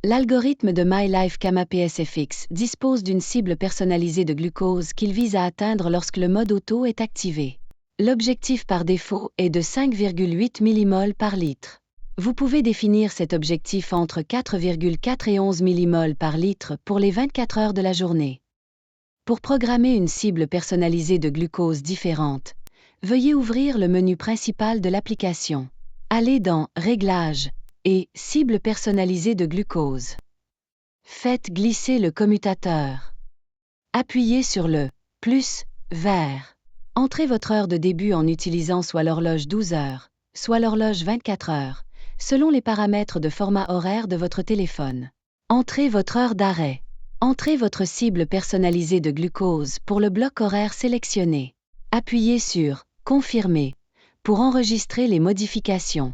L'algorithme de MyLife Kama PSFX dispose d'une cible personnalisée de glucose qu'il vise à atteindre lorsque le mode auto est activé. L'objectif par défaut est de 5,8 mmol par litre. Vous pouvez définir cet objectif entre 4,4 et 11 mmol par litre pour les 24 heures de la journée. Pour programmer une cible personnalisée de glucose différente, veuillez ouvrir le menu principal de l'application. Allez dans « Réglages » et « Cible personnalisée de glucose ». Faites glisser le commutateur. Appuyez sur le « plus » vert. Entrez votre heure de début en utilisant soit l'horloge 12 heures, soit l'horloge 24 heures, selon les paramètres de format horaire de votre téléphone. Entrez votre heure d'arrêt. Entrez votre cible personnalisée de glucose pour le bloc horaire sélectionné. Appuyez sur « Confirmer » pour enregistrer les modifications.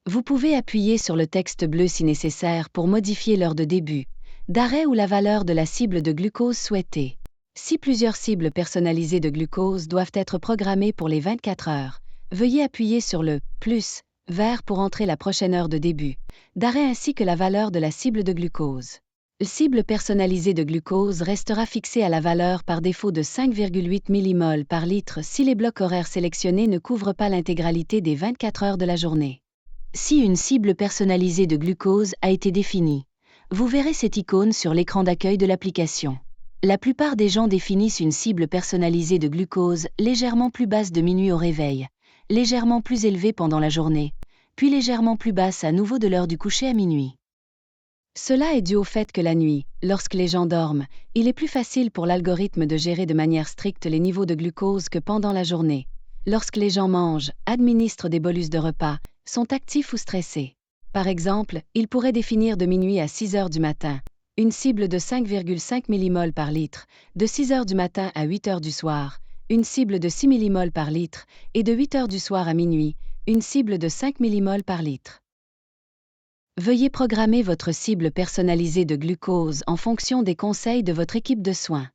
Vous pouvez appuyer sur le texte bleu si nécessaire pour modifier l'heure de début, d'arrêt ou la valeur de la cible de glucose souhaitée. Si plusieurs cibles personnalisées de glucose doivent être programmées pour les 24 heures, veuillez appuyer sur le « plus » vert pour entrer la prochaine heure de début, d'arrêt ainsi que la valeur de la cible de glucose. La cible personnalisée de glucose restera fixée à la valeur par défaut de 5,8 mmol par litre si les blocs horaires sélectionnés ne couvrent pas l'intégralité des 24 heures de la journée. Si une cible personnalisée de glucose a été définie, vous verrez cette icône sur l'écran d'accueil de l'application. La plupart des gens définissent une cible personnalisée de glucose légèrement plus basse de minuit au réveil, légèrement plus élevée pendant la journée, puis légèrement plus basse à nouveau de l'heure du coucher à minuit. Cela est dû au fait que la nuit, lorsque les gens dorment, il est plus facile pour l'algorithme de gérer de manière stricte les niveaux de glucose que pendant la journée, lorsque les gens mangent, administrent des bolus de repas, sont actifs ou stressés. Par exemple, il pourrait définir de minuit à 6 heures du matin une cible de 5,5 mmol par litre, de 6 heures du matin à 8 heures du soir, une cible de 6 mmol par litre, et de 8 heures du soir à minuit, une cible de 5 mmol par litre. Veuillez programmer votre cible personnalisée de glucose en fonction des conseils de votre équipe de soins.